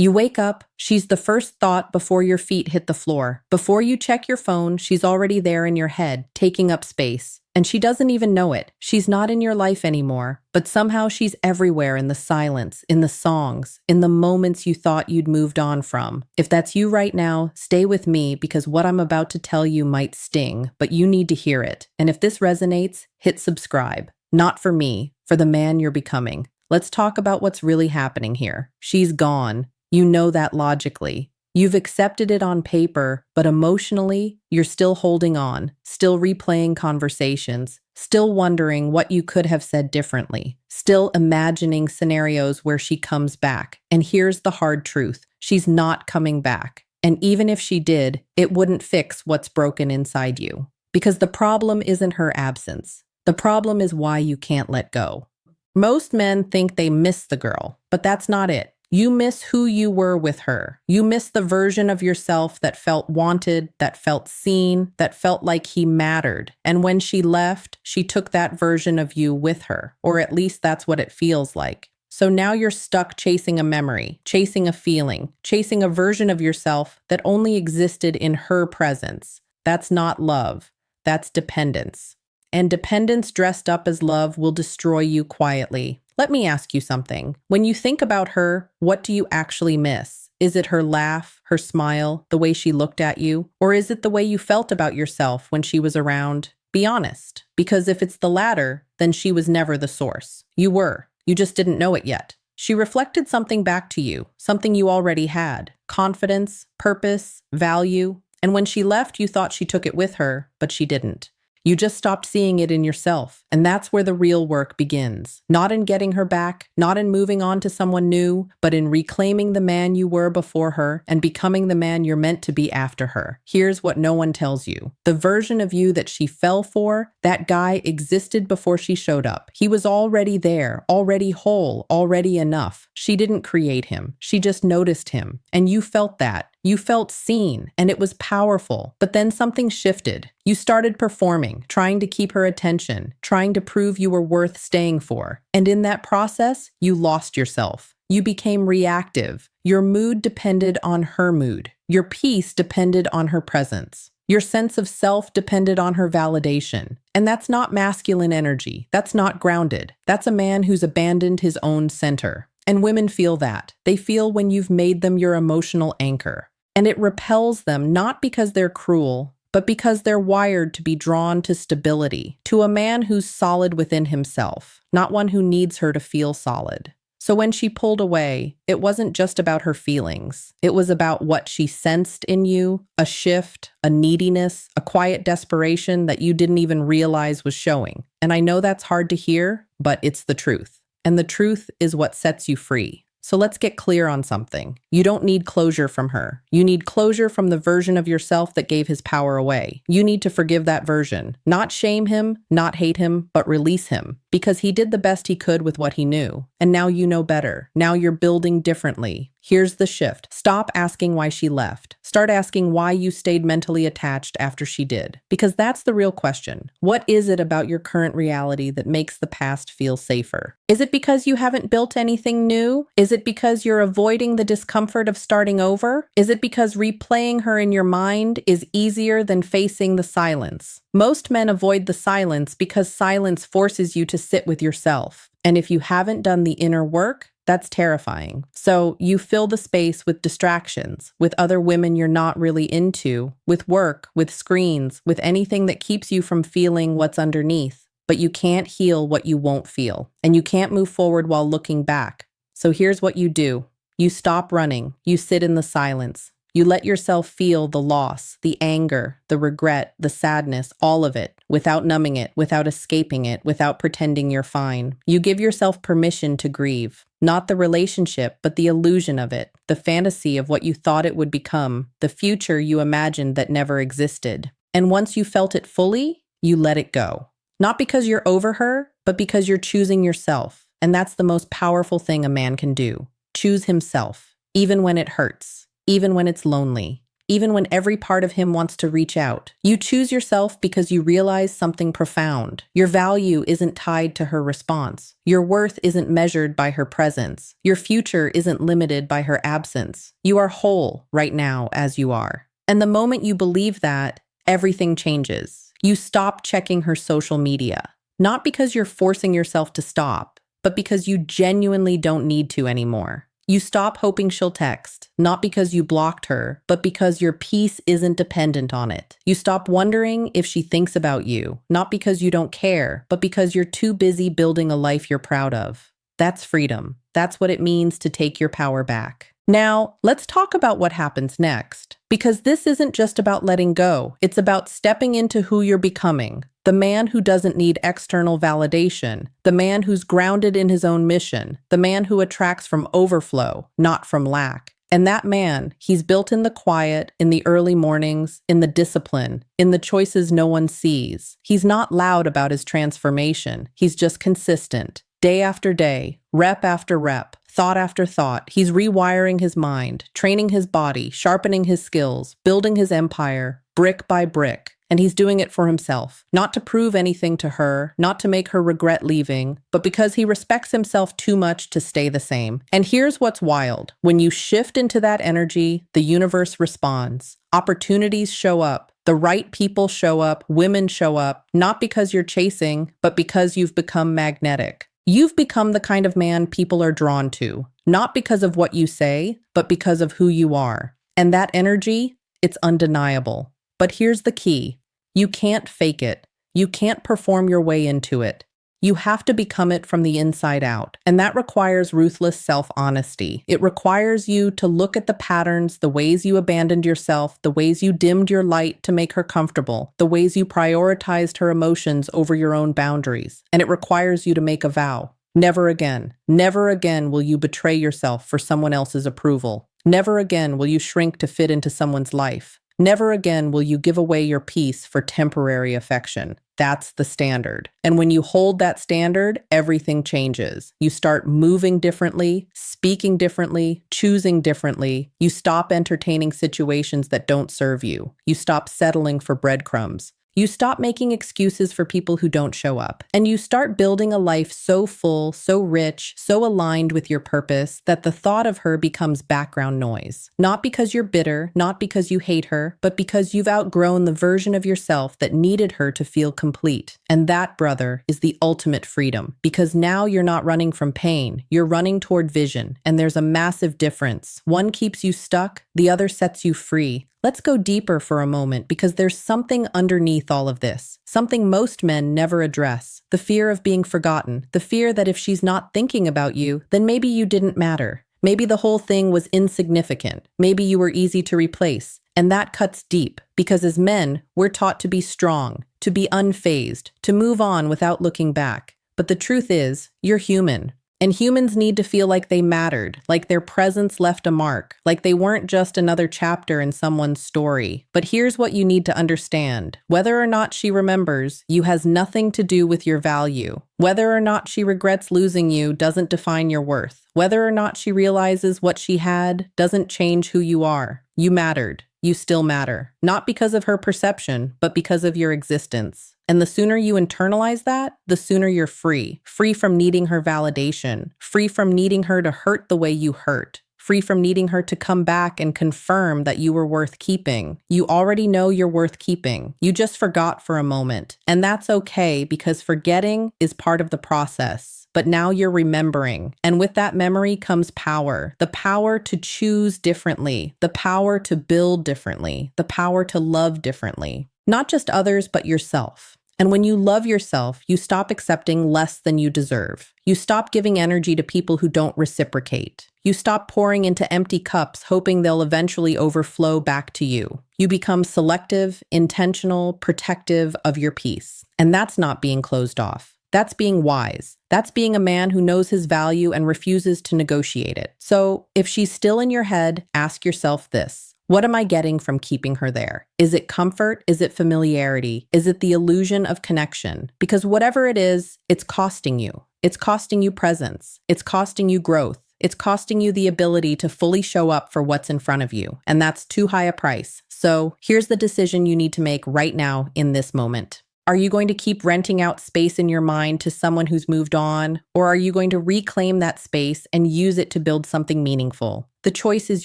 You wake up, she's the first thought before your feet hit the floor. Before you check your phone, she's already there in your head, taking up space. And she doesn't even know it. She's not in your life anymore, but somehow she's everywhere in the silence, in the songs, in the moments you thought you'd moved on from. If that's you right now, stay with me because what I'm about to tell you might sting, but you need to hear it. And if this resonates, hit subscribe. Not for me, for the man you're becoming. Let's talk about what's really happening here. She's gone. You know that logically. You've accepted it on paper, but emotionally, you're still holding on, still replaying conversations, still wondering what you could have said differently, still imagining scenarios where she comes back. And here's the hard truth. She's not coming back. And even if she did, it wouldn't fix what's broken inside you. Because the problem isn't her absence. The problem is why you can't let go. Most men think they miss the girl, but that's not it. You miss who you were with her. You miss the version of yourself that felt wanted, that felt seen, that felt like he mattered. And when she left, she took that version of you with her, or at least that's what it feels like. So now you're stuck chasing a memory, chasing a feeling, chasing a version of yourself that only existed in her presence. That's not love. That's dependence. And dependence dressed up as love will destroy you quietly. Let me ask you something. When you think about her, what do you actually miss? Is it her laugh, her smile, the way she looked at you? Or is it the way you felt about yourself when she was around? Be honest. Because if it's the latter, then she was never the source. You were. You just didn't know it yet. She reflected something back to you, something you already had. Confidence, purpose, value. And when she left, you thought she took it with her, but she didn't. You just stopped seeing it in yourself, and that's where the real work begins. Not in getting her back, not in moving on to someone new, but in reclaiming the man you were before her and becoming the man you're meant to be after her. Here's what no one tells you. The version of you that she fell for, that guy existed before she showed up. He was already there, already whole, already enough. She didn't create him. She just noticed him, and you felt that. You felt seen, and it was powerful. But then something shifted. You started performing, trying to keep her attention, trying to prove you were worth staying for. And in that process, you lost yourself. You became reactive. Your mood depended on her mood. Your peace depended on her presence. Your sense of self depended on her validation. And that's not masculine energy. That's not grounded. That's a man who's abandoned his own center. And women feel that. They feel when you've made them your emotional anchor. And it repels them not because they're cruel, but because they're wired to be drawn to stability, to a man who's solid within himself, not one who needs her to feel solid. So when she pulled away, it wasn't just about her feelings. It was about what she sensed in you, a shift, a neediness, a quiet desperation that you didn't even realize was showing. And I know that's hard to hear, but it's the truth. And the truth is what sets you free. So let's get clear on something. You don't need closure from her. You need closure from the version of yourself that gave his power away. You need to forgive that version. Not shame him, not hate him, but release him. Because he did the best he could with what he knew. And now you know better. Now you're building differently. Here's the shift. Stop asking why she left. Start asking why you stayed mentally attached after she did. Because that's the real question. What is it about your current reality that makes the past feel safer? Is it because you haven't built anything new? Is it because you're avoiding the discomfort of starting over? Is it because replaying her in your mind is easier than facing the silence? Most men avoid the silence because silence forces you to sit with yourself. And if you haven't done the inner work, that's terrifying. So you fill the space with distractions, with other women you're not really into, with work, with screens, with anything that keeps you from feeling what's underneath. But you can't heal what you won't feel. And you can't move forward while looking back. So here's what you do. You stop running. You sit in the silence. You let yourself feel the loss, the anger, the regret, the sadness, all of it, without numbing it, without escaping it, without pretending you're fine. You give yourself permission to grieve. Not the relationship, but the illusion of it, the fantasy of what you thought it would become, the future you imagined that never existed. And once you felt it fully, you let it go. Not because you're over her, but because you're choosing yourself. And that's the most powerful thing a man can do. Choose himself, even when it hurts. Even when it's lonely, even when every part of him wants to reach out. You choose yourself because you realize something profound. Your value isn't tied to her response. Your worth isn't measured by her presence. Your future isn't limited by her absence. You are whole right now as you are. And the moment you believe that, everything changes. You stop checking her social media. Not because you're forcing yourself to stop, but because you genuinely don't need to anymore. You stop hoping she'll text, not because you blocked her, but because your peace isn't dependent on it. You stop wondering if she thinks about you, not because you don't care, but because you're too busy building a life you're proud of. That's freedom. That's what it means to take your power back. Now, let's talk about what happens next. Because this isn't just about letting go. It's about stepping into who you're becoming. The man who doesn't need external validation. The man who's grounded in his own mission. The man who attracts from overflow, not from lack. And that man, he's built in the quiet, in the early mornings, in the discipline, in the choices no one sees. He's not loud about his transformation. He's just consistent. Day after day, rep after rep, thought after thought, he's rewiring his mind, training his body, sharpening his skills, building his empire, brick by brick. And he's doing it for himself, not to prove anything to her, not to make her regret leaving, but because he respects himself too much to stay the same. And here's what's wild. When you shift into that energy, the universe responds. Opportunities show up. The right people show up. Women show up, not because you're chasing, but because you've become magnetic. You've become the kind of man people are drawn to, not because of what you say, but because of who you are. And that energy, it's undeniable. But here's the key. You can't fake it. You can't perform your way into it. You have to become it from the inside out. And that requires ruthless self-honesty. It requires you to look at the patterns, the ways you abandoned yourself, the ways you dimmed your light to make her comfortable, the ways you prioritized her emotions over your own boundaries. And it requires you to make a vow. Never again. Never again will you betray yourself for someone else's approval. Never again will you shrink to fit into someone's life. Never again will you give away your peace for temporary affection. That's the standard. And when you hold that standard, everything changes. You start moving differently, speaking differently, choosing differently. You stop entertaining situations that don't serve you. You stop settling for breadcrumbs. You stop making excuses for people who don't show up. And you start building a life so full, so rich, so aligned with your purpose that the thought of her becomes background noise. Not because you're bitter, not because you hate her, but because you've outgrown the version of yourself that needed her to feel complete. And that, brother, is the ultimate freedom. Because now you're not running from pain, you're running toward vision. And there's a massive difference. One keeps you stuck, the other sets you free. Let's go deeper for a moment because there's something underneath all of this, something most men never address. The fear of being forgotten, the fear that if she's not thinking about you, then maybe you didn't matter. Maybe the whole thing was insignificant. Maybe you were easy to replace. And that cuts deep because as men, we're taught to be strong, to be unfazed, to move on without looking back. But the truth is, you're human. And humans need to feel like they mattered, like their presence left a mark, like they weren't just another chapter in someone's story. But here's what you need to understand. Whether or not she remembers you has nothing to do with your value. Whether or not she regrets losing you doesn't define your worth. Whether or not she realizes what she had doesn't change who you are. You mattered. You still matter. Not because of her perception, but because of your existence. And the sooner you internalize that, the sooner you're free. Free from needing her validation. Free from needing her to hurt the way you hurt. Free from needing her to come back and confirm that you were worth keeping. You already know you're worth keeping. You just forgot for a moment. And that's okay because forgetting is part of the process. But now you're remembering. And with that memory comes power. The power to choose differently. The power to build differently. The power to love differently. Not just others, but yourself. And when you love yourself, you stop accepting less than you deserve. You stop giving energy to people who don't reciprocate. You stop pouring into empty cups, hoping they'll eventually overflow back to you. You become selective, intentional, protective of your peace. And that's not being closed off. That's being wise. That's being a man who knows his value and refuses to negotiate it. So if she's still in your head, ask yourself this. What am I getting from keeping her there? Is it comfort? Is it familiarity? Is it the illusion of connection? Because whatever it is, it's costing you. It's costing you presence. It's costing you growth. It's costing you the ability to fully show up for what's in front of you, and that's too high a price. So here's the decision you need to make right now in this moment. Are you going to keep renting out space in your mind to someone who's moved on, or are you going to reclaim that space and use it to build something meaningful? The choice is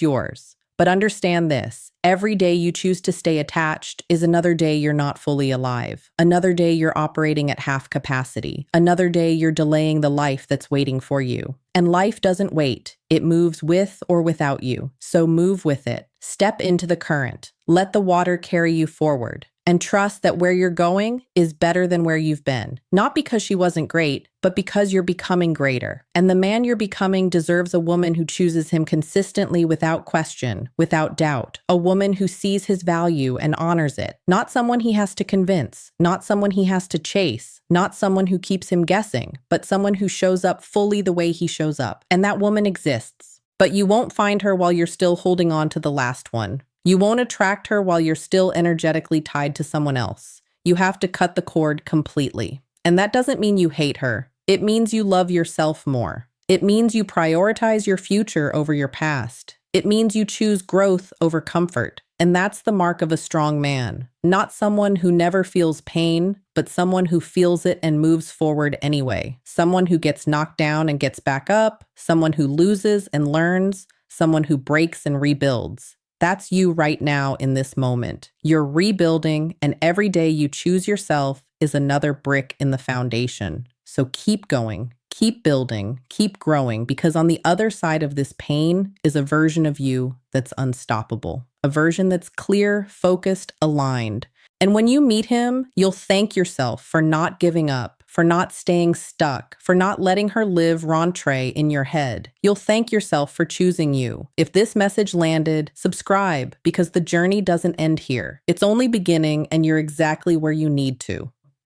yours. But understand this, every day you choose to stay attached is another day you're not fully alive. Another day you're operating at half capacity. Another day you're delaying the life that's waiting for you. And life doesn't wait. It moves with or without you. So move with it. Step into the current. Let the water carry you forward. And trust that where you're going is better than where you've been. Not because she wasn't great, but because you're becoming greater. And the man you're becoming deserves a woman who chooses him consistently without question, without doubt. A woman who sees his value and honors it. Not someone he has to convince, not someone he has to chase, not someone who keeps him guessing, but someone who shows up fully the way he shows up. And that woman exists. But you won't find her while you're still holding on to the last one. You won't attract her while you're still energetically tied to someone else. You have to cut the cord completely. And that doesn't mean you hate her. It means you love yourself more. It means you prioritize your future over your past. It means you choose growth over comfort. And that's the mark of a strong man. Not someone who never feels pain, but someone who feels it and moves forward anyway. Someone who gets knocked down and gets back up. Someone who loses and learns. Someone who breaks and rebuilds. That's you right now in this moment. You're rebuilding, and every day you choose yourself is another brick in the foundation. So keep going, keep building, keep growing, because on the other side of this pain is a version of you that's unstoppable. A version that's clear, focused, aligned. And when you meet him, you'll thank yourself for not giving up, for not staying stuck, for not letting her live rentree in your head. You'll thank yourself for choosing you. If this message landed, subscribe, because the journey doesn't end here. It's only beginning, and you're exactly where you need to.